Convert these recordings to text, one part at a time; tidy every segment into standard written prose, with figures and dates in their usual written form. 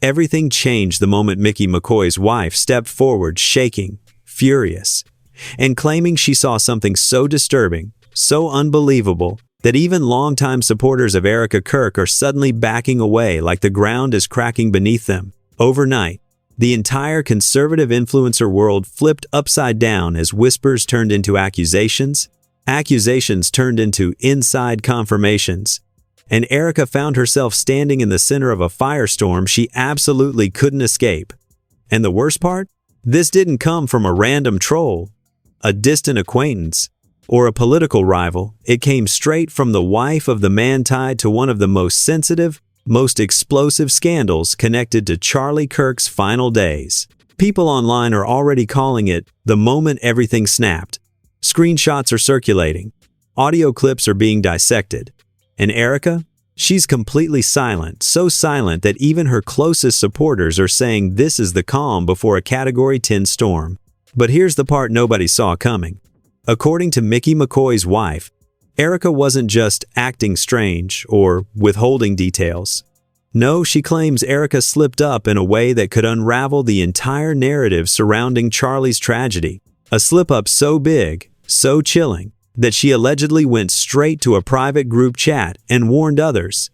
Everything changed the moment Micky McCoy's wife stepped forward, shaking, furious, and claiming she saw something so disturbing, so unbelievable, that even longtime supporters of Erika Kirk are suddenly backing away like the ground is cracking beneath them. Overnight, the entire conservative influencer world flipped upside down as whispers turned into accusations, accusations turned into inside confirmations, and Erika found herself standing in the center of a firestorm she absolutely couldn't escape. And the worst part? This didn't come from a random troll, a distant acquaintance, or a political rival. It came straight from the wife of the man tied to one of the most sensitive, most explosive scandals connected to Charlie Kirk's final days. People online are already calling it the moment everything snapped. Screenshots are circulating. Audio clips are being dissected. And Erika? She's completely silent, so silent that even her closest supporters are saying this is the calm before a Category 10 storm. But here's the part nobody saw coming. According to Micky McCoy's wife, Erika wasn't just acting strange or withholding details. No, she claims Erika slipped up in a way that could unravel the entire narrative surrounding Charlie's tragedy. A slip-up so big, so chilling, that she allegedly went straight to a private group chat and warned others.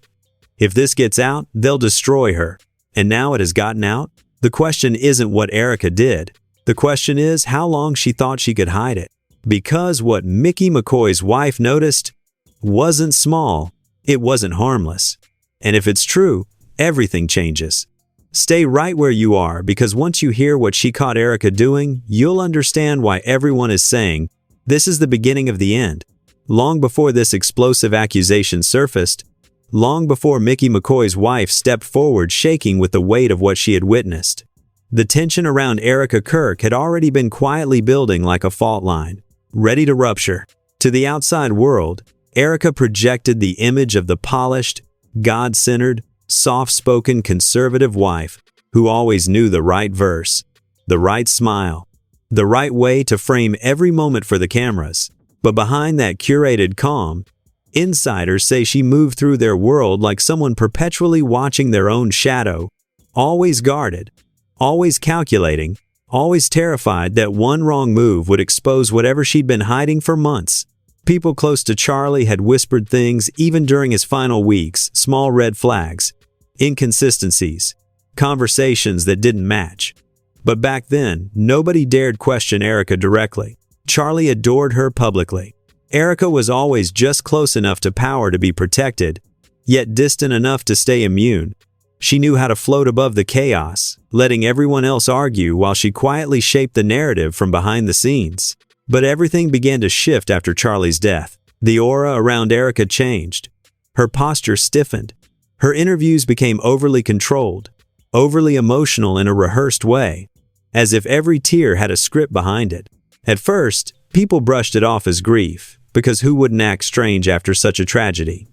If this gets out, they'll destroy her. And now it has gotten out? The question isn't what Erika did. The question is how long she thought she could hide it. Because what Micky McCoy's wife noticed wasn't small, it wasn't harmless. And if it's true, everything changes. Stay right where you are, because once you hear what she caught Erika doing, you'll understand why everyone is saying, this is the beginning of the end. Long before this explosive accusation surfaced, long before Micky McCoy's wife stepped forward shaking with the weight of what she had witnessed, the tension around Erika Kirk had already been quietly building like a fault line, ready to rupture. To the outside world, Erika projected the image of the polished, God-centered, soft-spoken conservative wife who always knew the right verse, the right smile, the right way to frame every moment for the cameras. But behind that curated calm, insiders say she moved through their world like someone perpetually watching their own shadow, always guarded, always calculating, always terrified that one wrong move would expose whatever she'd been hiding for months. People close to Charlie had whispered things even during his final weeks, small red flags, inconsistencies, conversations that didn't match. But back then, nobody dared question Erika directly. Charlie adored her publicly. Erika was always just close enough to power to be protected, yet distant enough to stay immune. She knew how to float above the chaos, letting everyone else argue while she quietly shaped the narrative from behind the scenes. But everything began to shift after Charlie's death. The aura around Erika changed. Her posture stiffened. Her interviews became overly controlled, overly emotional in a rehearsed way, as if every tear had a script behind it. At first, people brushed it off as grief, because who wouldn't act strange after such a tragedy?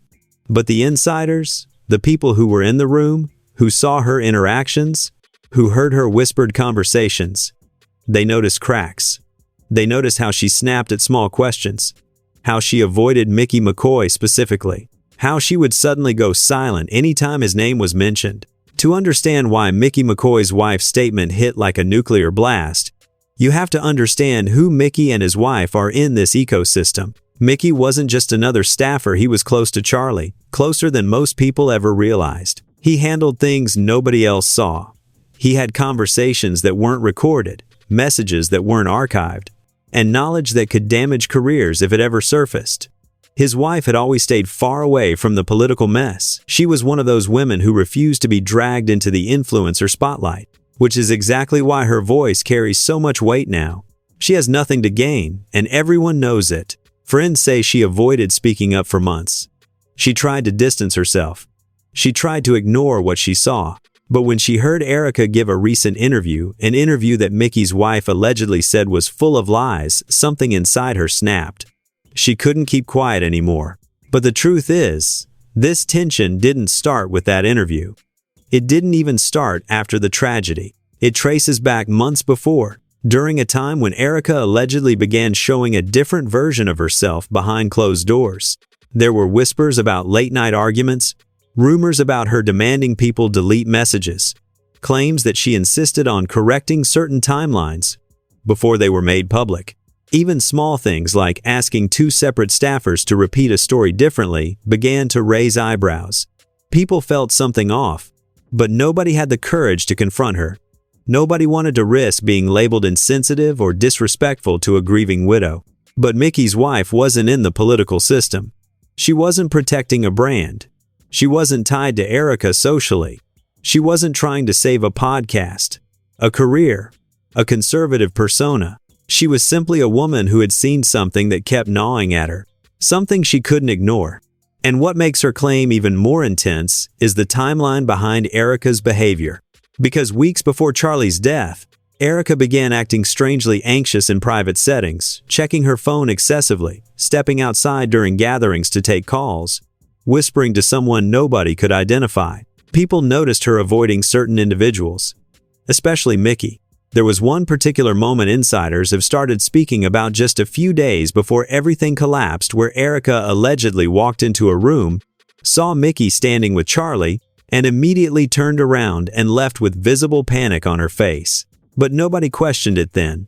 But the insiders, the people who were in the room, who saw her interactions, who heard her whispered conversations, they noticed cracks. They noticed how she snapped at small questions, how she avoided Micky McCoy specifically, how she would suddenly go silent anytime his name was mentioned. To understand why Micky McCoy's wife's statement hit like a nuclear blast, you have to understand who Micky and his wife are in this ecosystem. Micky wasn't just another staffer, he was close to Charlie, closer than most people ever realized. He handled things nobody else saw. He had conversations that weren't recorded, messages that weren't archived, and knowledge that could damage careers if it ever surfaced. His wife had always stayed far away from the political mess. She was one of those women who refused to be dragged into the influencer spotlight, which is exactly why her voice carries so much weight now. She has nothing to gain, and everyone knows it. Friends say she avoided speaking up for months. She tried to distance herself. She tried to ignore what she saw. But when she heard Erika give a recent interview, an interview that Micky's wife allegedly said was full of lies, something inside her snapped. She couldn't keep quiet anymore. But the truth is, this tension didn't start with that interview. It didn't even start after the tragedy. It traces back months before, during a time when Erika allegedly began showing a different version of herself behind closed doors. There were whispers about late-night arguments, rumors about her demanding people delete messages, claims that she insisted on correcting certain timelines before they were made public. Even small things like asking two separate staffers to repeat a story differently began to raise eyebrows. People felt something off, but nobody had the courage to confront her. Nobody wanted to risk being labeled insensitive or disrespectful to a grieving widow. But Micky's wife wasn't in the political system. She wasn't protecting a brand. She wasn't tied to Erika socially. She wasn't trying to save a podcast, a career, a conservative persona. She was simply a woman who had seen something that kept gnawing at her, something she couldn't ignore. And what makes her claim even more intense is the timeline behind Erika's behavior. Because weeks before Charlie's death, Erika began acting strangely anxious in private settings, checking her phone excessively, stepping outside during gatherings to take calls, whispering to someone nobody could identify. People noticed her avoiding certain individuals, especially Micky. There was one particular moment insiders have started speaking about just a few days before everything collapsed, where Erika allegedly walked into a room, saw Micky standing with Charlie, and immediately turned around and left with visible panic on her face. But nobody questioned it then.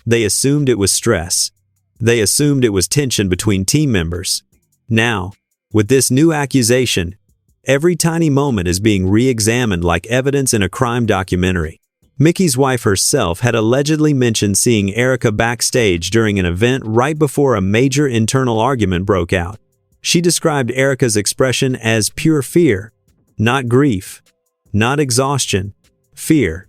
They assumed it was stress. They assumed it was tension between team members. Now, with this new accusation, every tiny moment is being re-examined like evidence in a crime documentary. Micky's wife herself had allegedly mentioned seeing Erika backstage during an event right before a major internal argument broke out. She described Erika's expression as pure fear, not grief, not exhaustion, fear.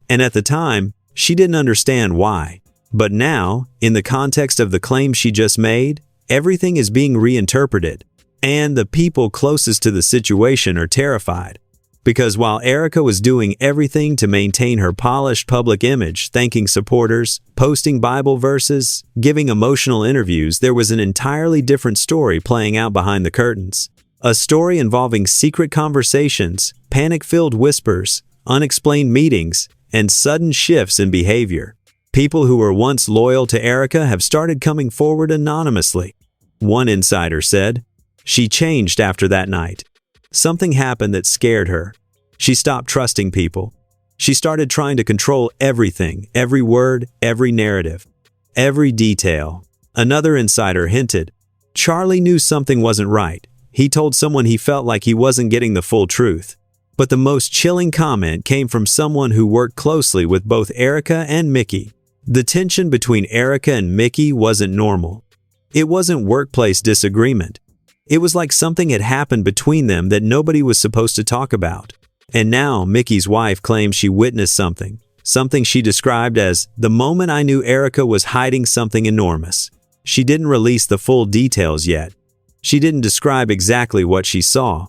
And at the time, she didn't understand why. But now, in the context of the claim she just made, everything is being reinterpreted. And the people closest to the situation are terrified. Because while Erika was doing everything to maintain her polished public image, thanking supporters, posting Bible verses, giving emotional interviews, there was an entirely different story playing out behind the curtains. A story involving secret conversations, panic-filled whispers, unexplained meetings, and sudden shifts in behavior. People who were once loyal to Erika have started coming forward anonymously. One insider said, "She changed after that night. Something happened that scared her. She stopped trusting people. She started trying to control everything, every word, every narrative, every detail." Another insider hinted, "Charlie knew something wasn't right. He told someone he felt like he wasn't getting the full truth." But the most chilling comment came from someone who worked closely with both Erika and Micky. The tension between Erika and Micky wasn't normal. It wasn't workplace disagreement. It was like something had happened between them that nobody was supposed to talk about. And now Micky's wife claims she witnessed something she described as, "The moment I knew Erika was hiding something enormous." She didn't release the full details yet. She didn't describe exactly what she saw,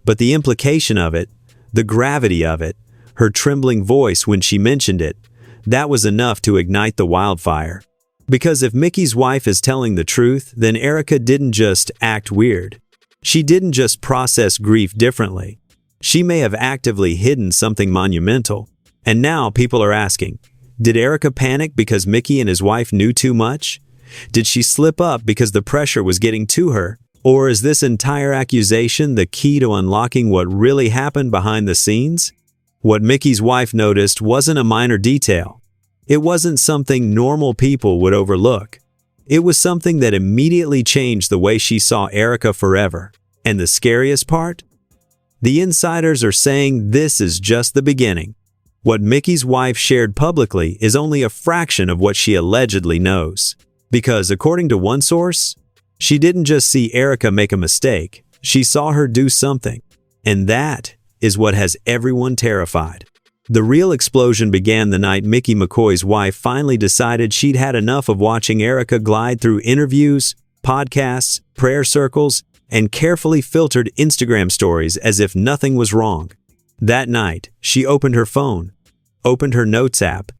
but the implication of it, the gravity of it, her trembling voice when she mentioned it, that was enough to ignite the wildfire. Because if Micky's wife is telling the truth, then Erika didn't just act weird. She didn't just process grief differently. She may have actively hidden something monumental. And now people are asking, did Erika panic because Micky and his wife knew too much? Did she slip up because the pressure was getting to her? Or is this entire accusation the key to unlocking what really happened behind the scenes? What Micky's wife noticed wasn't a minor detail. It wasn't something normal people would overlook. It was something that immediately changed the way she saw Erika forever. And the scariest part? The insiders are saying this is just the beginning. What Micky's wife shared publicly is only a fraction of what she allegedly knows. Because according to one source, she didn't just see Erika make a mistake, she saw her do something. And that is what has everyone terrified. The real explosion began the night Micky McCoy's wife finally decided she'd had enough of watching Erika glide through interviews, podcasts, prayer circles, and carefully filtered Instagram stories as if nothing was wrong. That night, she opened her phone, opened her notes app,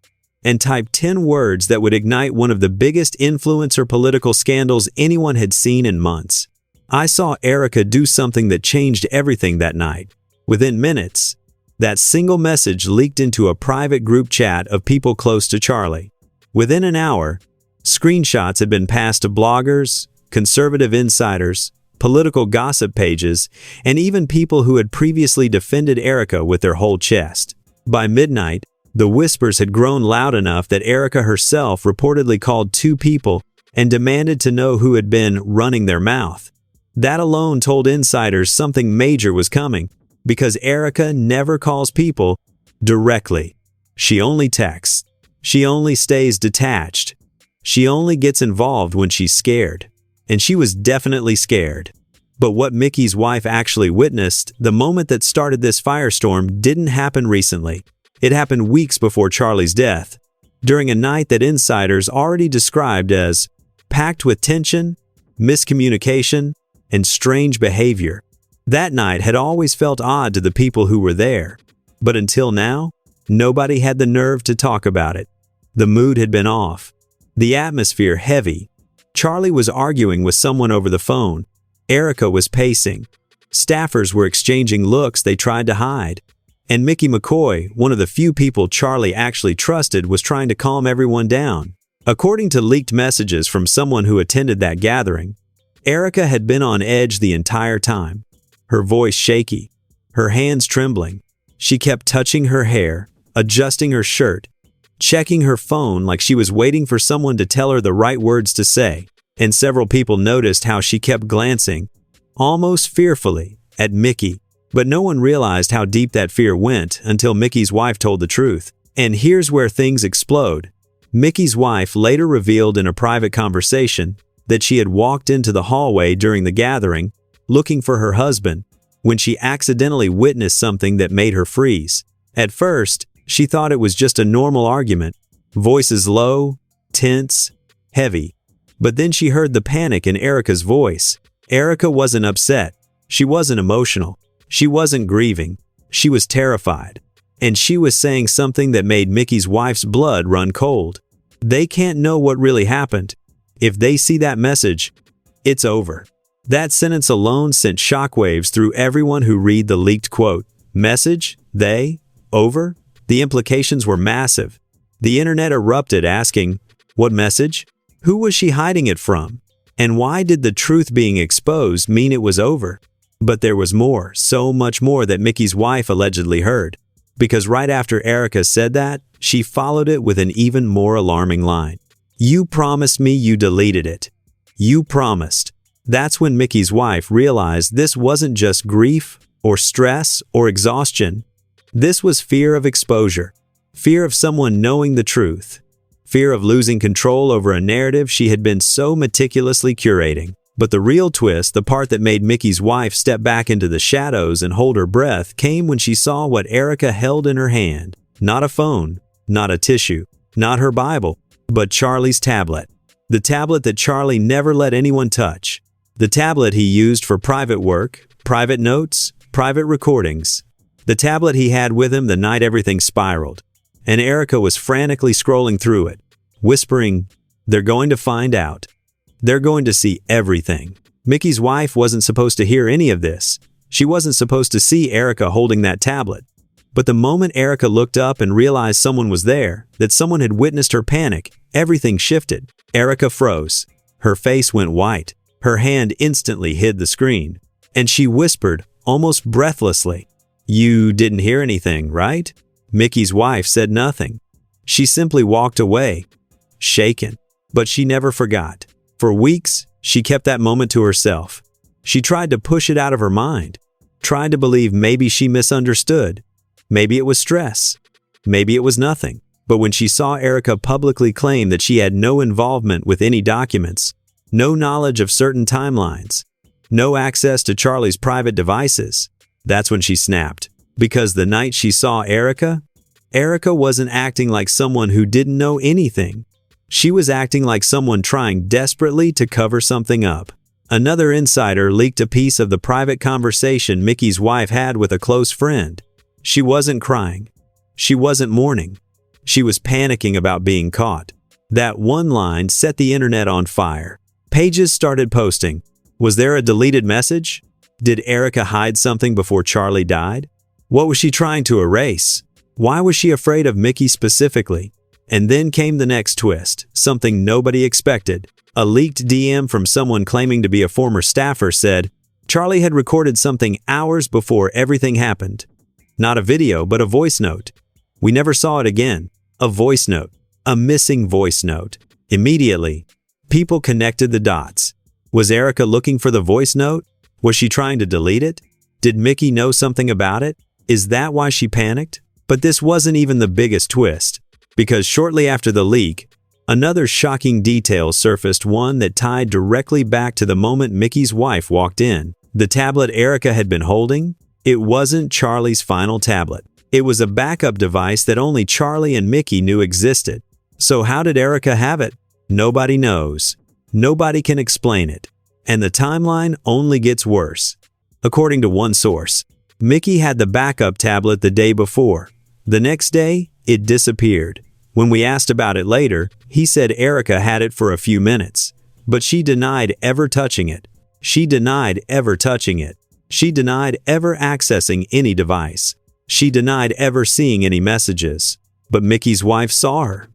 and typed 10 words that would ignite one of the biggest influencer political scandals anyone had seen in months. "I saw Erika do something that changed everything that night." Within minutes, that single message leaked into a private group chat of people close to Charlie. Within an hour, screenshots had been passed to bloggers, conservative insiders, political gossip pages, and even people who had previously defended Erika with their whole chest. By midnight, the whispers had grown loud enough that Erika herself reportedly called 2 people and demanded to know who had been running their mouth. That alone told insiders something major was coming, because Erika never calls people directly. She only texts. She only stays detached. She only gets involved when she's scared. And she was definitely scared. But what Micky's wife actually witnessed, the moment that started this firestorm, didn't happen recently. It happened weeks before Charlie's death, during a night that insiders already described as packed with tension, miscommunication, and strange behavior. That night had always felt odd to the people who were there, but until now, nobody had the nerve to talk about it. The mood had been off, the atmosphere heavy. Charlie was arguing with someone over the phone. Erika was pacing. Staffers were exchanging looks they tried to hide. And Micky McCoy, one of the few people Charlie actually trusted, was trying to calm everyone down. According to leaked messages from someone who attended that gathering, Erika had been on edge the entire time, her voice shaky, her hands trembling. She kept touching her hair, adjusting her shirt, checking her phone like she was waiting for someone to tell her the right words to say. And several people noticed how she kept glancing, almost fearfully, at Micky. But no one realized how deep that fear went until Micky's wife told the truth. And here's where things explode. Micky's wife later revealed in a private conversation that she had walked into the hallway during the gathering, looking for her husband, when she accidentally witnessed something that made her freeze. At first, she thought it was just a normal argument, voices low, tense, heavy. But then she heard the panic in Erika's voice. Erika wasn't upset. She wasn't emotional. She wasn't grieving. She was terrified. And she was saying something that made Micky's wife's blood run cold. They can't know what really happened. If they see that message, it's over. That sentence alone sent shockwaves through everyone who read the leaked quote. Message? They? Over? The implications were massive. The internet erupted asking, what message? Who was she hiding it from? And why did the truth being exposed mean it was over? But there was more, so much more that Micky's wife allegedly heard. Because right after Erika said that, she followed it with an even more alarming line. You promised me you deleted it. You promised. That's when Micky's wife realized this wasn't just grief, or stress, or exhaustion. This was fear of exposure. Fear of someone knowing the truth. Fear of losing control over a narrative she had been so meticulously curating. But the real twist, the part that made Micky's wife step back into the shadows and hold her breath, came when she saw what Erika held in her hand. Not a phone, not a tissue, not her Bible, but Charlie's tablet. The tablet that Charlie never let anyone touch. The tablet he used for private work, private notes, private recordings. The tablet he had with him the night everything spiraled. And Erika was frantically scrolling through it, whispering, they're going to find out. They're going to see everything. Micky's wife wasn't supposed to hear any of this. She wasn't supposed to see Erika holding that tablet. But the moment Erika looked up and realized someone was there, that someone had witnessed her panic, everything shifted. Erika froze. Her face went white. Her hand instantly hid the screen. And she whispered, almost breathlessly, you didn't hear anything, right? Micky's wife said nothing. She simply walked away, shaken. But she never forgot. For weeks, she kept that moment to herself. She tried to push it out of her mind, tried to believe maybe she misunderstood. Maybe it was stress. Maybe it was nothing. But when she saw Erika publicly claim that she had no involvement with any documents, no knowledge of certain timelines, no access to Charlie's private devices, that's when she snapped. Because the night she saw Erika, Erika wasn't acting like someone who didn't know anything. She was acting like someone trying desperately to cover something up. Another insider leaked a piece of the private conversation Micky's wife had with a close friend. She wasn't crying. She wasn't mourning. She was panicking about being caught. That one line set the internet on fire. Pages started posting. Was there a deleted message? Did Erika hide something before Charlie died? What was she trying to erase? Why was she afraid of Micky specifically? And then came the next twist, something nobody expected. A leaked DM from someone claiming to be a former staffer said, Charlie had recorded something hours before everything happened. Not a video, but a voice note. We never saw it again. A voice note. A missing voice note. Immediately, people connected the dots. Was Erika looking for the voice note? Was she trying to delete it? Did Micky know something about it? Is that why she panicked? But this wasn't even the biggest twist, because shortly after the leak, another shocking detail surfaced, one that tied directly back to the moment Micky's wife walked in. The tablet Erika had been holding? It wasn't Charlie's final tablet. It was a backup device that only Charlie and Micky knew existed. So how did Erika have it? Nobody knows. Nobody can explain it. And the timeline only gets worse. According to one source, Micky had the backup tablet the day before. The next day, it disappeared. When we asked about it later, he said Erika had it for a few minutes. But she denied ever touching it. She denied ever touching it. She denied ever accessing any device. She denied ever seeing any messages. But Micky's wife saw her.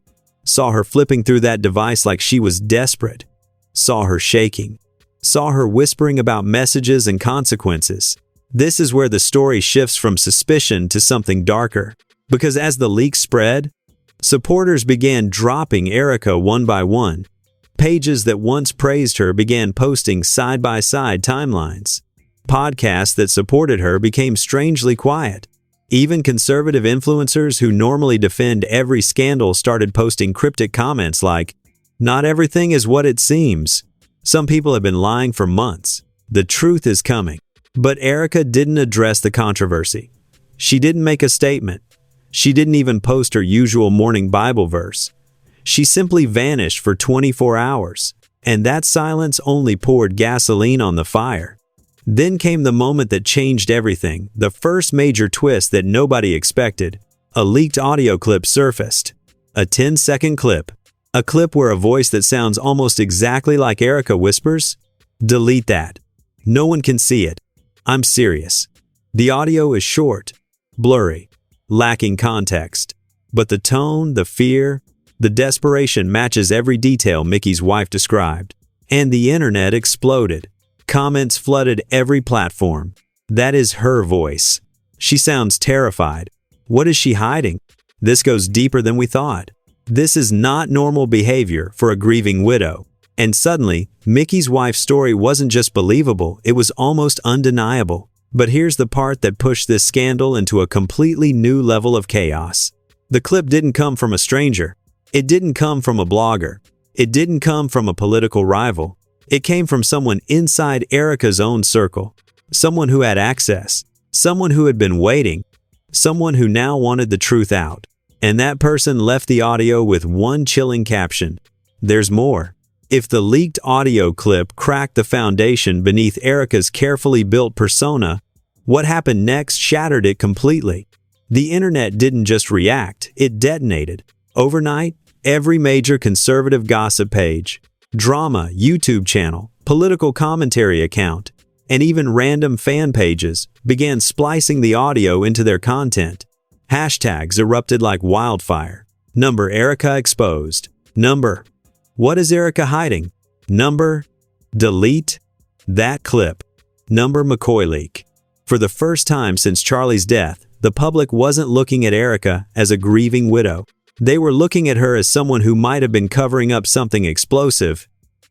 Saw her flipping through that device like she was desperate. Saw her shaking. Saw her whispering about messages and consequences. This is where the story shifts from suspicion to something darker. Because as the leak spread, supporters began dropping Erika one by one. Pages that once praised her began posting side-by-side timelines. Podcasts that supported her became strangely quiet. Even conservative influencers who normally defend every scandal started posting cryptic comments like, "Not everything is what it seems. Some people have been lying for months. The truth is coming." But Erika didn't address the controversy. She didn't make a statement. She didn't even post her usual morning Bible verse. She simply vanished for 24 hours, and that silence only poured gasoline on the fire. Then came the moment that changed everything, the first major twist that nobody expected. A leaked audio clip surfaced. A 10-second clip. A clip where a voice that sounds almost exactly like Erika whispers, "Delete that. No one can see it. I'm serious." The audio is short, blurry, lacking context. But the tone, the fear, the desperation matches every detail Micky's wife described. And the internet exploded. Comments flooded every platform. That is her voice. She sounds terrified. What is she hiding? This goes deeper than we thought. This is not normal behavior for a grieving widow. And suddenly, Micky's wife's story wasn't just believable, it was almost undeniable. But here's the part that pushed this scandal into a completely new level of chaos. The clip didn't come from a stranger. It didn't come from a blogger. It didn't come from a political rival. It came from someone inside Erika's own circle. Someone who had access. Someone who had been waiting. Someone who now wanted the truth out. And that person left the audio with one chilling caption. "There's more." If the leaked audio clip cracked the foundation beneath Erika's carefully built persona, what happened next shattered it completely. The internet didn't just react, it detonated. Overnight, every major conservative gossip page, drama YouTube channel, political commentary account, and even random fan pages began splicing the audio into their content. Hashtags erupted like wildfire. Number Erika exposed. Number What is Erika hiding? Number Delete that clip. Number McCoy leak. For the first time since Charlie's death, the public wasn't looking at Erika as a grieving widow. They were looking at her as someone who might have been covering up something explosive,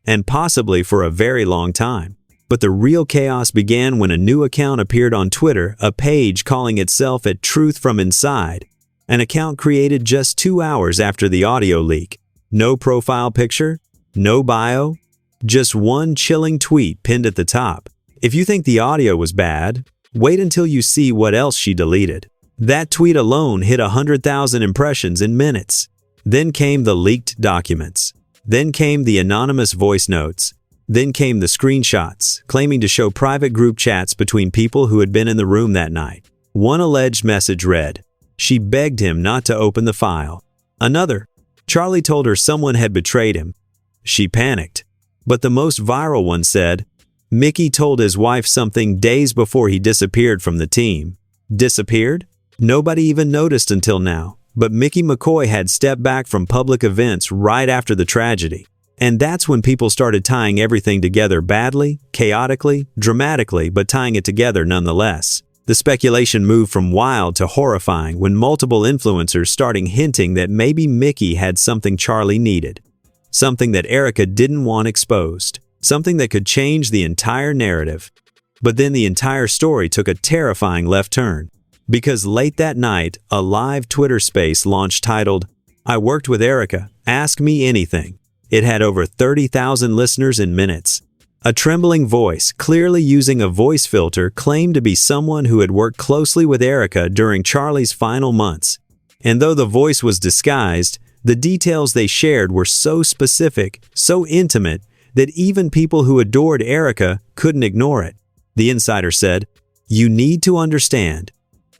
and possibly for a very long time. But the real chaos began when a new account appeared on Twitter, a page calling itself at Truth from Inside, an account created just 2 hours after the audio leak. No profile picture, no bio, just one chilling tweet pinned at the top. If you think the audio was bad, wait until you see what else she deleted. That tweet alone hit 100,000 impressions in minutes. Then came the leaked documents. Then came the anonymous voice notes. Then came the screenshots, claiming to show private group chats between people who had been in the room that night. One alleged message read, "She begged him not to open the file." Another, Charlie told her someone had betrayed him. She panicked. But the most viral one said, Micky told his wife something days before he disappeared from the team. Disappeared? Nobody even noticed until now. But Micky McCoy had stepped back from public events right after the tragedy. And that's when people started tying everything together badly, chaotically, dramatically, but tying it together nonetheless. The speculation moved from wild to horrifying when multiple influencers started hinting that maybe Micky had something Charlie needed. Something that Erika didn't want exposed. Something that could change the entire narrative. But then the entire story took a terrifying left turn. Because late that night, a live Twitter space launched titled, "I worked with Erika, ask me anything." It had over 30,000 listeners in minutes. A trembling voice, clearly using a voice filter, claimed to be someone who had worked closely with Erika during Charlie's final months. And though the voice was disguised, the details they shared were so specific, so intimate, that even people who adored Erika couldn't ignore it. The insider said, "You need to understand,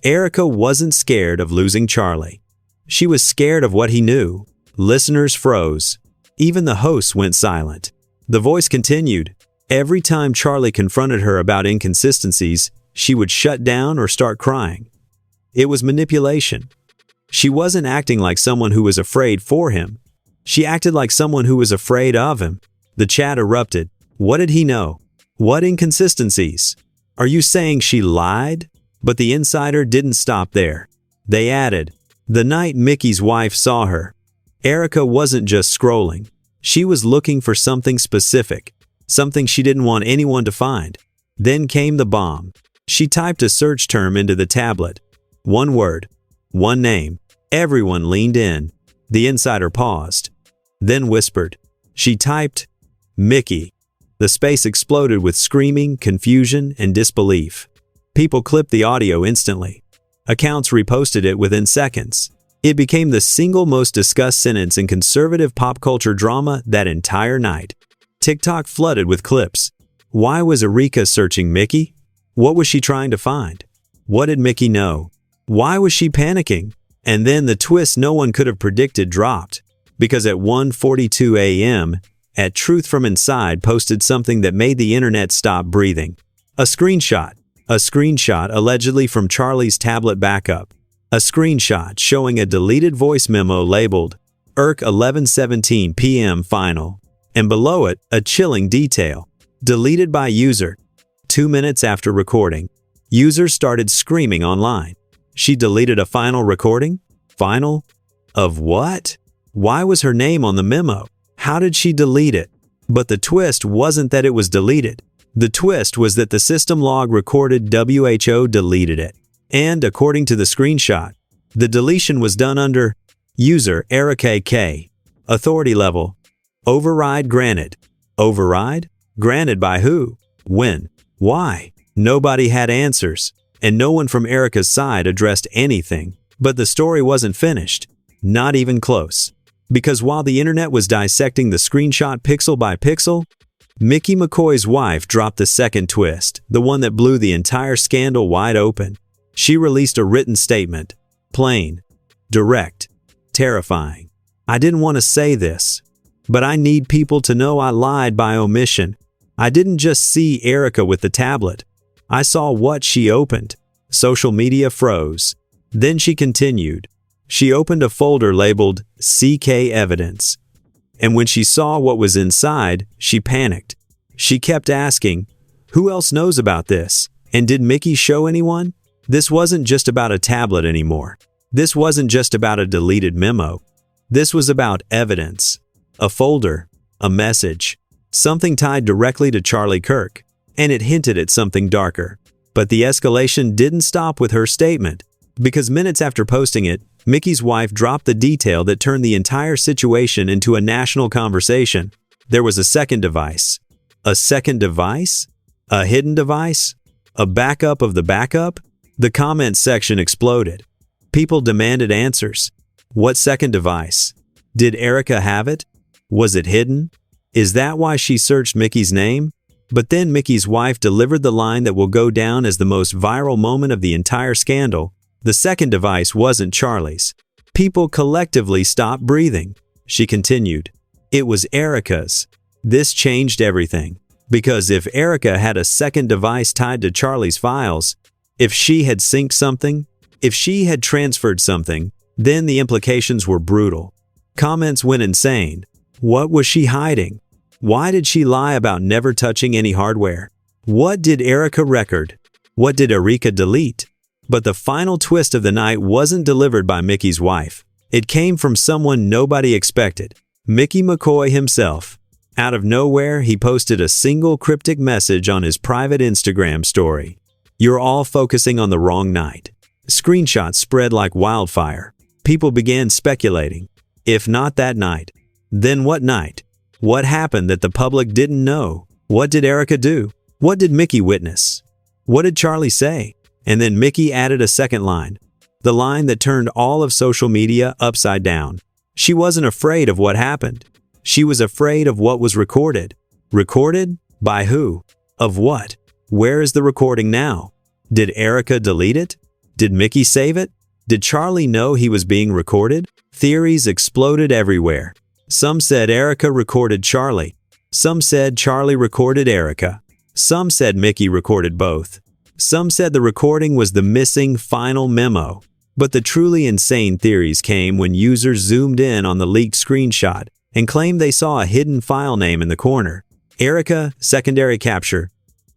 Erika wasn't scared of losing Charlie. She was scared of what he knew." Listeners froze. Even the hosts went silent. The voice continued. Every time Charlie confronted her about inconsistencies, she would shut down or start crying. It was manipulation. She wasn't acting like someone who was afraid for him. She acted like someone who was afraid of him. The chat erupted. What did he know? What inconsistencies? Are you saying she lied? But the insider didn't stop there. They added, the night Micky's wife saw her, Erika wasn't just scrolling. She was looking for something specific. Something she didn't want anyone to find. Then came the bomb. She typed a search term into the tablet. One word. One name. Everyone leaned in. The insider paused. Then whispered. She typed, Micky. The space exploded with screaming, confusion, and disbelief. People clipped the audio instantly. Accounts reposted it within seconds. It became the single most discussed sentence in conservative pop culture drama that entire night. TikTok flooded with clips. Why was Erika searching Micky? What was she trying to find? What did Micky know? Why was she panicking? And then the twist no one could have predicted dropped. Because at 1:42 a.m., at Truth From Inside posted something that made the internet stop breathing. A screenshot allegedly from Charlie's tablet backup. A screenshot showing a deleted voice memo labeled, Erk 11:17 p.m. final. And below it, a chilling detail. Deleted by user. 2 minutes after recording, users started screaming online. She deleted a final recording? Final? Of what? Why was her name on the memo? How did she delete it? But the twist wasn't that it was deleted. The twist was that the system log recorded WHO deleted it. And according to the screenshot, the deletion was done under user Erika K. Authority level. Override granted. Override? Granted by who? When? Why? Nobody had answers, and no one from Erika's side addressed anything. But the story wasn't finished. Not even close. Because while the internet was dissecting the screenshot pixel by pixel, Micky McCoy's wife dropped the second twist, the one that blew the entire scandal wide open. She released a written statement. Plain. Direct. Terrifying. I didn't want to say this, but I need people to know I lied by omission. I didn't just see Erika with the tablet. I saw what she opened. Social media froze. Then she continued. She opened a folder labeled CK Evidence. And when she saw what was inside, she panicked. She kept asking, who else knows about this? And did Micky show anyone? This wasn't just about a tablet anymore. This wasn't just about a deleted memo. This was about evidence. A folder. A message. Something tied directly to Charlie Kirk. And it hinted at something darker. But the escalation didn't stop with her statement. Because minutes after posting it, Micky's wife dropped the detail that turned the entire situation into a national conversation. There was a second device. A second device? A hidden device? A backup of the backup? The comments section exploded. People demanded answers. What second device? Did Erika have it? Was it hidden? Is that why she searched Micky's name? But then Micky's wife delivered the line that will go down as the most viral moment of the entire scandal. The second device wasn't Charlie's. People collectively stopped breathing. She continued. It was Erika's. This changed everything. Because if Erika had a second device tied to Charlie's files, if she had synced something, if she had transferred something, then the implications were brutal. Comments went insane. What was she hiding? Why did she lie about never touching any hardware? What did Erika record? What did Erika delete? But the final twist of the night wasn't delivered by Micky's wife. It came from someone nobody expected, Micky McCoy himself. Out of nowhere, he posted a single cryptic message on his private Instagram story. "You're all focusing on the wrong night." Screenshots spread like wildfire. People began speculating. If not that night, then what night? What happened that the public didn't know? What did Erika do? What did Micky witness? What did Charlie say? And then Micky added a second line. The line that turned all of social media upside down. She wasn't afraid of what happened. She was afraid of what was recorded. Recorded? By who? Of what? Where is the recording now? Did Erika delete it? Did Micky save it? Did Charlie know he was being recorded? Theories exploded everywhere. Some said Erika recorded Charlie. Some said Charlie recorded Erika. Some said Micky recorded both. Some said the recording was the missing final memo. But the truly insane theories came when users zoomed in on the leaked screenshot and claimed they saw a hidden file name in the corner. Erika, secondary capture.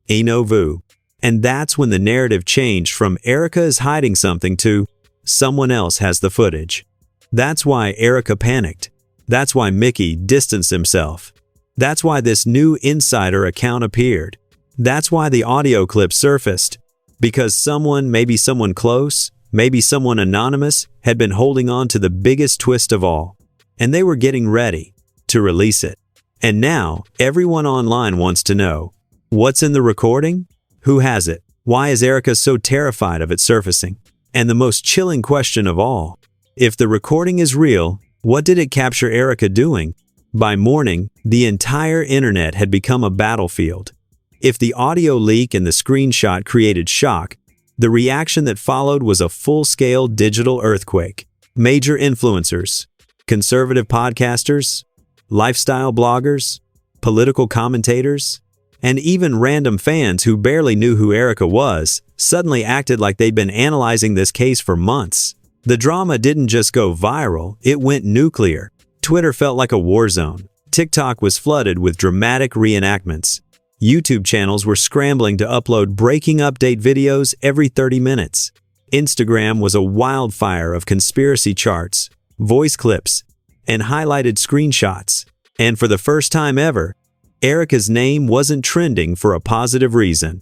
Eno vu. And that's when the narrative changed from Erika is hiding something to someone else has the footage. That's why Erika panicked. That's why Micky distanced himself. That's why this new insider account appeared. That's why the audio clip surfaced. Because someone, maybe someone close, maybe someone anonymous, had been holding on to the biggest twist of all. And they were getting ready to release it. And now, everyone online wants to know, what's in the recording? Who has it? Why is Erika so terrified of it surfacing? And the most chilling question of all, if the recording is real, what did it capture Erika doing? By morning, the entire internet had become a battlefield. If the audio leak and the screenshot created shock, the reaction that followed was a full-scale digital earthquake. Major influencers, conservative podcasters, lifestyle bloggers, political commentators, and even random fans who barely knew who Erika was, suddenly acted like they'd been analyzing this case for months. The drama didn't just go viral, it went nuclear. Twitter felt like a war zone. TikTok was flooded with dramatic reenactments. YouTube channels were scrambling to upload breaking update videos every 30 minutes. Instagram was a wildfire of conspiracy charts, voice clips, and highlighted screenshots. And for the first time ever, Erika's name wasn't trending for a positive reason.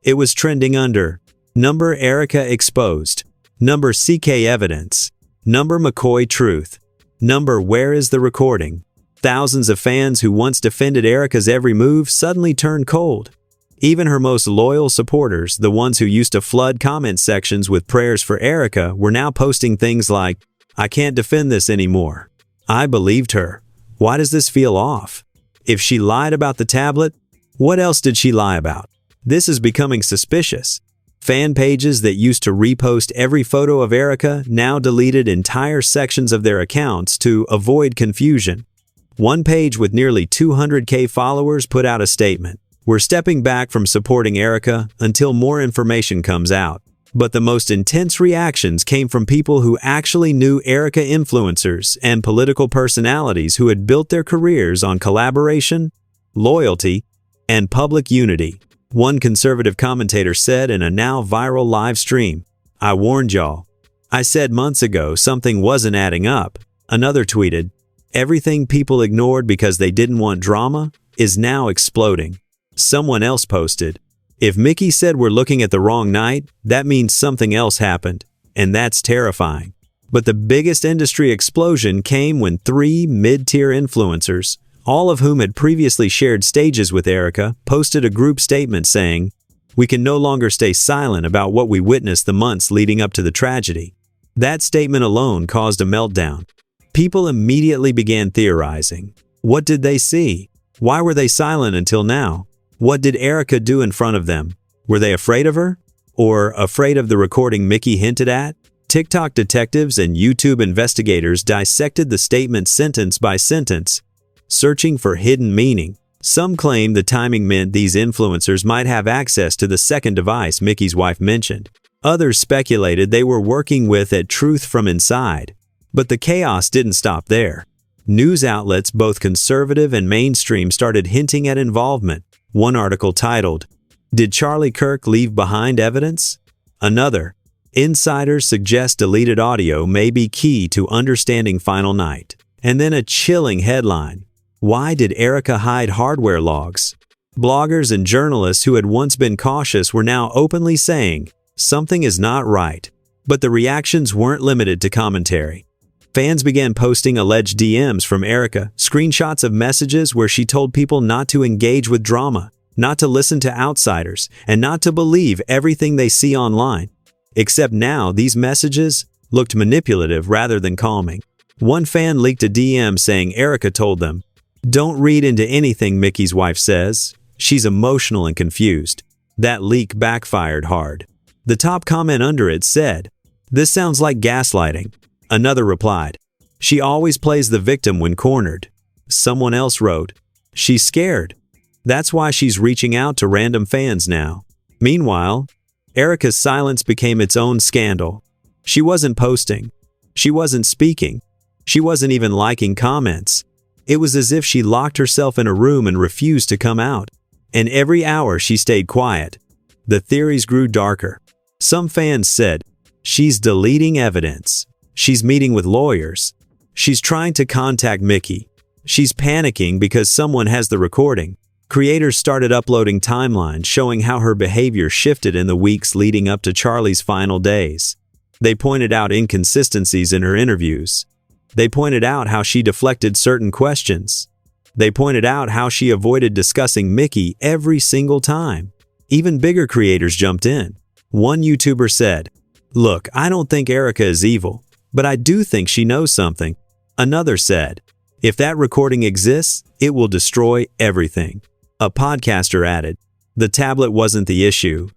It was trending under number Erika exposed, number CK evidence, number McCoy truth, number where is the recording. Thousands of fans who once defended Erika's every move suddenly turned cold. Even her most loyal supporters, the ones who used to flood comment sections with prayers for Erika, were now posting things like, "I can't defend this anymore. I believed her. Why does this feel off? If she lied about the tablet, what else did she lie about?" This is becoming suspicious. Fan pages that used to repost every photo of Erika now deleted entire sections of their accounts to avoid confusion. One page with nearly 200K followers put out a statement. "We're stepping back from supporting Erika until more information comes out." But the most intense reactions came from people who actually knew Erika, influencers and political personalities who had built their careers on collaboration, loyalty, and public unity. One conservative commentator said in a now viral live stream, "I warned y'all. I said months ago something wasn't adding up." Another tweeted, "Everything people ignored because they didn't want drama is now exploding." Someone else posted, "If Micky said we're looking at the wrong night, that means something else happened, and that's terrifying." But the biggest industry explosion came when 3 mid-tier influencers, all of whom had previously shared stages with Erika, posted a group statement saying, "We can no longer stay silent about what we witnessed the months leading up to the tragedy." That statement alone caused a meltdown. People immediately began theorizing. What did they see? Why were they silent until now? What did Erika do in front of them? Were they afraid of her? Or afraid of the recording Micky hinted at? TikTok detectives and YouTube investigators dissected the statement sentence by sentence, searching for hidden meaning. Some claimed the timing meant these influencers might have access to the second device Micky's wife mentioned. Others speculated they were working with a truth from inside. But the chaos didn't stop there. News outlets, both conservative and mainstream, started hinting at involvement. One article titled, Did Charlie Kirk leave behind evidence? Another. Insiders suggest deleted audio may be key to understanding Final Night. And then a chilling headline. Why did Erika hide hardware logs? Bloggers and journalists who had once been cautious were now openly saying, something is not right. But the reactions weren't limited to commentary. Fans began posting alleged DMs from Erika, screenshots of messages where she told people not to engage with drama, not to listen to outsiders, and not to believe everything they see online. Except now, these messages looked manipulative rather than calming. One fan leaked a DM saying Erika told them, "Don't read into anything Mickey's wife says. She's emotional and confused." That leak backfired hard. The top comment under it said, "This sounds like gaslighting." Another replied, "She always plays the victim when cornered." Someone else wrote, "She's scared. That's why she's reaching out to random fans now." Meanwhile, Erika's silence became its own scandal. She wasn't posting. She wasn't speaking. She wasn't even liking comments. It was as if she locked herself in a room and refused to come out. And every hour she stayed quiet. The theories grew darker. Some fans said, "She's deleting evidence. She's meeting with lawyers. She's trying to contact Mickey. She's panicking because someone has the recording." Creators started uploading timelines showing how her behavior shifted in the weeks leading up to Charlie's final days. They pointed out inconsistencies in her interviews. They pointed out how she deflected certain questions. They pointed out how she avoided discussing Mickey every single time. Even bigger creators jumped in. One YouTuber said, "Look, I don't think Erika is evil, but I do think she knows something." Another said, "If that recording exists, it will destroy everything." A podcaster added, "The tablet wasn't the issue.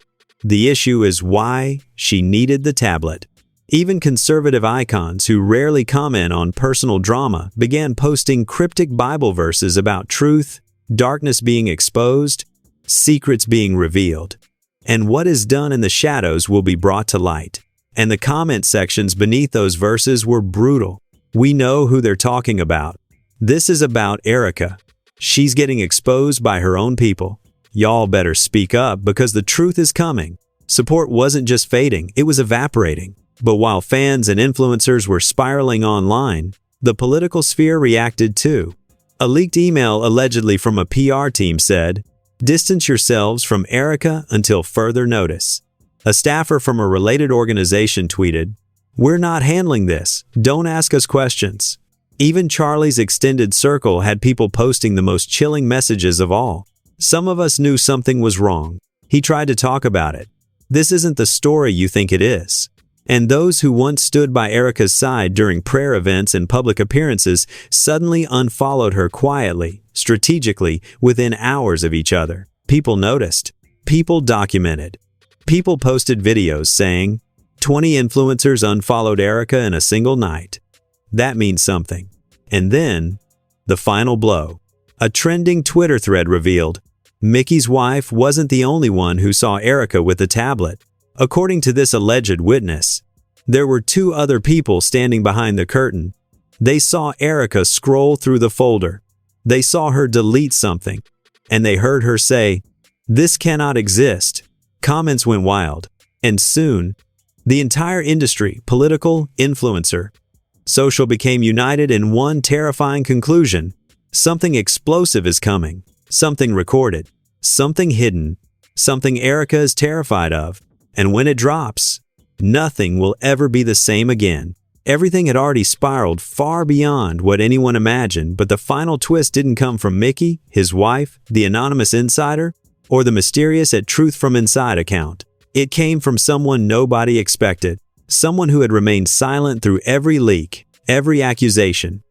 The issue is why she needed the tablet." Even conservative icons who rarely comment on personal drama began posting cryptic Bible verses about truth, darkness being exposed, secrets being revealed. And what is done in the shadows will be brought to light. And the comment sections beneath those verses were brutal. We know who they're talking about. This is about Erika. She's getting exposed by her own people. Y'all better speak up because the truth is coming. Support wasn't just fading, it was evaporating. But while fans and influencers were spiraling online, the political sphere reacted too. A leaked email allegedly from a PR team said, "Distance yourselves from Erika until further notice." A staffer from a related organization tweeted, "We're not handling this. Don't ask us questions." Even Charlie's extended circle had people posting the most chilling messages of all. "Some of us knew something was wrong. He tried to talk about it. This isn't the story you think it is." And those who once stood by Erika's side during prayer events and public appearances suddenly unfollowed her quietly, strategically, within hours of each other. People noticed. People documented. People posted videos saying, 20 influencers unfollowed Erika in a single night. That means something. And then, the final blow. A trending Twitter thread revealed, Mickey's wife wasn't the only one who saw Erika with the tablet. According to this alleged witness, there were 2 other people standing behind the curtain. They saw Erika scroll through the folder. They saw her delete something. And they heard her say, "This cannot exist." Comments went wild. And soon, the entire industry, political, influencer, social became united in one terrifying conclusion. Something explosive is coming. Something recorded. Something hidden. Something Erika is terrified of. And when it drops, nothing will ever be the same again. Everything had already spiraled far beyond what anyone imagined, but the final twist didn't come from Mickey, his wife, the anonymous insider, or the mysterious at Truth From Inside account. It came from someone nobody expected. Someone who had remained silent through every leak, every accusation,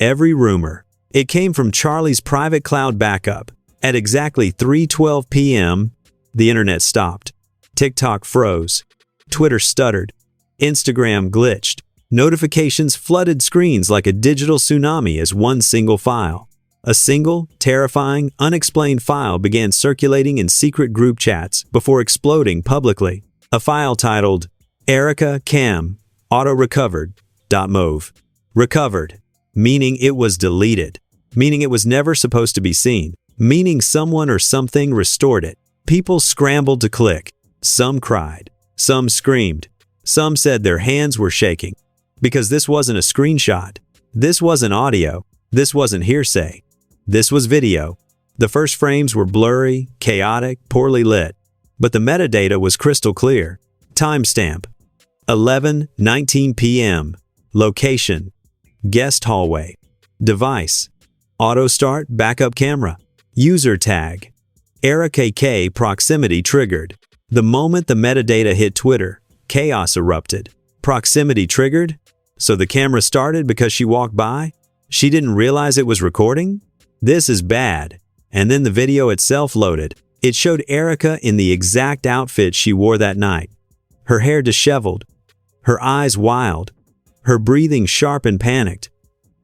every rumor. It came from Charlie's private cloud backup. At exactly 3:12 p.m., the internet stopped. TikTok froze. Twitter stuttered. Instagram glitched. Notifications flooded screens like a digital tsunami as one single file. A single, terrifying, unexplained file began circulating in secret group chats before exploding publicly. A file titled, Erika Cam, auto-recovered.mov. Recovered, meaning it was deleted, meaning it was never supposed to be seen, meaning someone or something restored it. People scrambled to click. Some cried. Some screamed. Some said their hands were shaking. Because this wasn't a screenshot. This wasn't audio. This wasn't hearsay. This was video. The first frames were blurry, chaotic, poorly lit. But the metadata was crystal clear. Timestamp: 11:19 p.m. Location: guest hallway. Device: auto start backup camera. User tag: Erika Kirk proximity triggered. The moment the metadata hit Twitter, chaos erupted. Proximity triggered? So the camera started because she walked by? She didn't realize it was recording? This is bad. And then the video itself loaded. It showed Erika in the exact outfit she wore that night. Her hair disheveled. Her eyes wild. Her breathing sharp and panicked.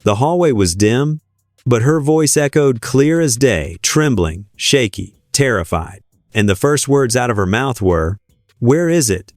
The hallway was dim, but her voice echoed clear as day, trembling, shaky, terrified. And the first words out of her mouth were, "Where is it?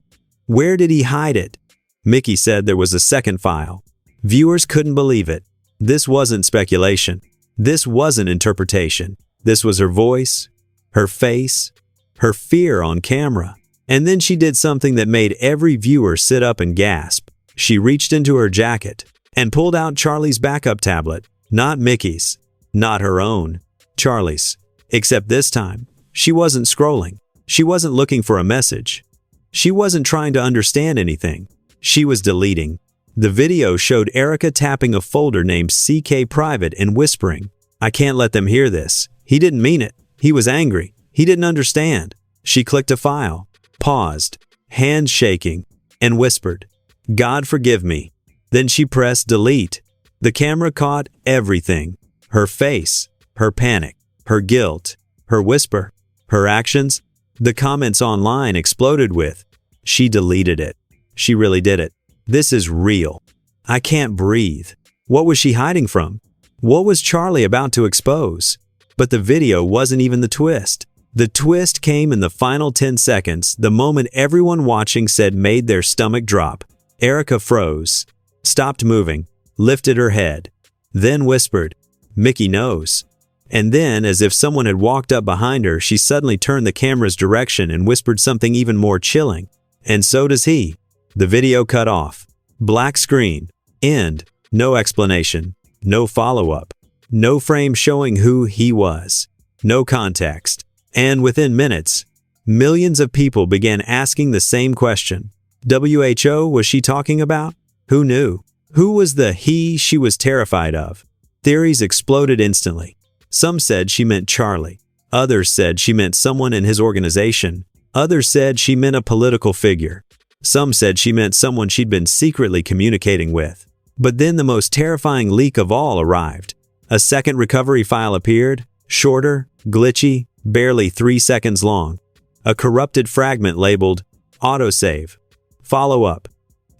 Where did he hide it?" Micky said there was a second file. Viewers couldn't believe it. This wasn't speculation. This wasn't interpretation. This was her voice, her face, her fear on camera. And then she did something that made every viewer sit up and gasp. She reached into her jacket and pulled out Charlie's backup tablet. Not Micky's, not her own, Charlie's. Except this time, she wasn't scrolling. She wasn't looking for a message. She wasn't trying to understand anything. She was deleting. The video showed Erika tapping a folder named CK Private and whispering, "I can't let them hear this. He didn't mean it. He was angry. He didn't understand." She clicked a file, paused, hands shaking, and whispered, "God forgive me." Then she pressed delete. The camera caught everything. Her face, her panic, her guilt, her whisper, her actions. The comments online exploded with, "She deleted it. She really did it. This is real. I can't breathe." What was she hiding from? What was Charlie about to expose? But the video wasn't even the twist. The twist came in the final 10 seconds, the moment everyone watching said made their stomach drop. Erika froze, stopped moving, lifted her head, then whispered, "Micky knows." And then, as if someone had walked up behind her, she suddenly turned the camera's direction and whispered something even more chilling. "And so does he." The video cut off. Black screen. End. No explanation. No follow-up. No frame showing who he was. No context. And within minutes, millions of people began asking the same question. WHO was she talking about? Who knew? Who was the he she was terrified of? Theories exploded instantly. Some said she meant Charlie. Others said she meant someone in his organization. Others said she meant a political figure. Some said she meant someone she'd been secretly communicating with. But then the most terrifying leak of all arrived. A second recovery file appeared, shorter, glitchy, barely 3 seconds long. A corrupted fragment labeled autosave. Follow-up.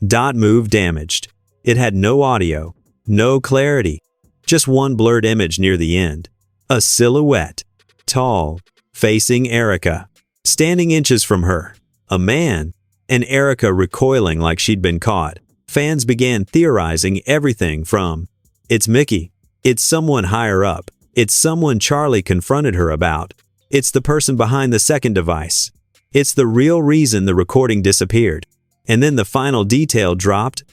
.move damaged. It had no audio, no clarity, just one blurred image near the end. A silhouette, tall, facing Erika, standing inches from her. A man, and Erika recoiling like she'd been caught. Fans began theorizing everything from, "It's Micky. It's someone higher up. It's someone Charlie confronted her about. It's the person behind the second device. It's the real reason the recording disappeared." And then the final detail dropped,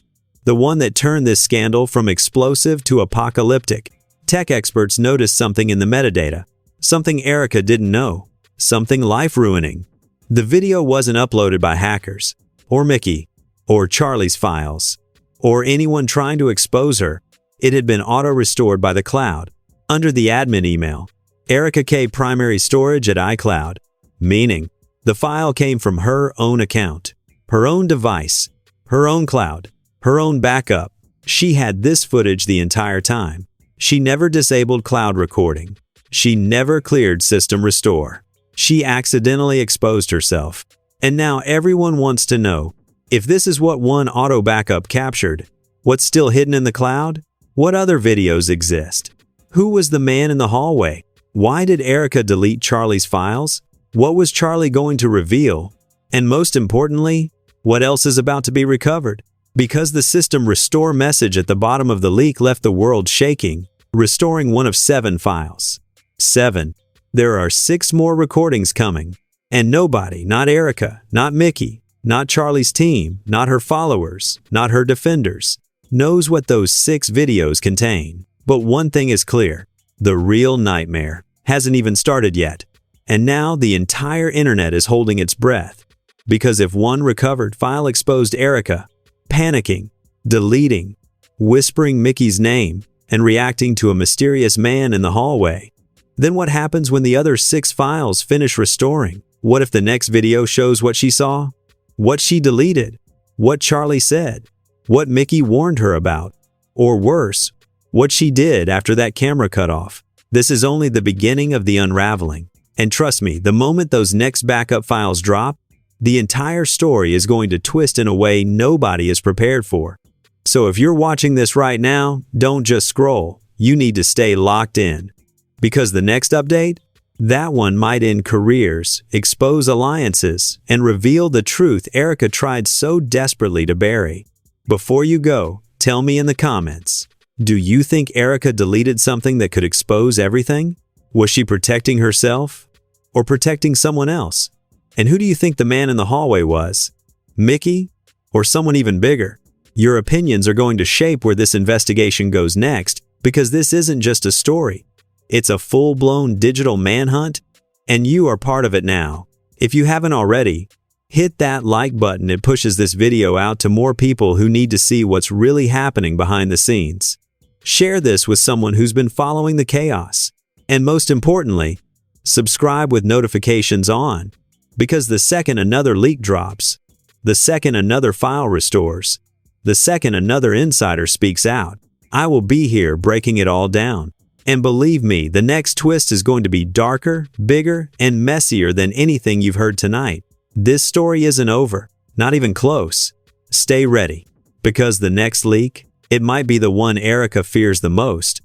the one that turned this scandal from explosive to apocalyptic. Tech experts noticed something in the metadata, something Erika didn't know, something life-ruining. The video wasn't uploaded by hackers, or Micky, or Charlie's files, or anyone trying to expose her. It had been auto-restored by the cloud, under the admin email, Erika Kirk primary storage at iCloud, meaning the file came from her own account, her own device, her own cloud, her own backup. She had this footage the entire time. She never disabled cloud recording. She never cleared system restore. She accidentally exposed herself. And now everyone wants to know, if this is what one auto backup captured, what's still hidden in the cloud? What other videos exist? Who was the man in the hallway? Why did Erika delete Charlie's files? What was Charlie going to reveal? And most importantly, what else is about to be recovered? Because the system restore message at the bottom of the leak left the world shaking, restoring one of 7 files. 7. There are 6 more recordings coming. And nobody, not Erika, not Micky, not Charlie's team, not her followers, not her defenders, knows what those 6 videos contain. But one thing is clear. The real nightmare hasn't even started yet. And now the entire internet is holding its breath. Because if one recovered file exposed Erika, panicking, deleting, whispering Micky's name, and reacting to a mysterious man in the hallway, then what happens when the other 6 files finish restoring? What if the next video shows what she saw? What she deleted? What Charlie said? What Micky warned her about? Or worse, what she did after that camera cut off? This is only the beginning of the unraveling. And trust me, the moment those next backup files drop, the entire story is going to twist in a way nobody is prepared for. So if you're watching this right now, don't just scroll. You need to stay locked in. Because the next update, that one might end careers, expose alliances, and reveal the truth Erika tried so desperately to bury. Before you go, tell me in the comments, do you think Erika deleted something that could expose everything? Was she protecting herself? Or protecting someone else? And who do you think the man in the hallway was? Micky? Or someone even bigger? Your opinions are going to shape where this investigation goes next, because this isn't just a story. It's a full-blown digital manhunt, and you are part of it now. If you haven't already, hit that like button. It pushes this video out to more people who need to see what's really happening behind the scenes. Share this with someone who's been following the chaos. And most importantly, subscribe with notifications on, because the second another leak drops, the second another file restores, the second another insider speaks out, I will be here breaking it all down. And believe me, the next twist is going to be darker, bigger, and messier than anything you've heard tonight. This story isn't over, not even close. Stay ready, because the next leak, it might be the one Erika fears the most.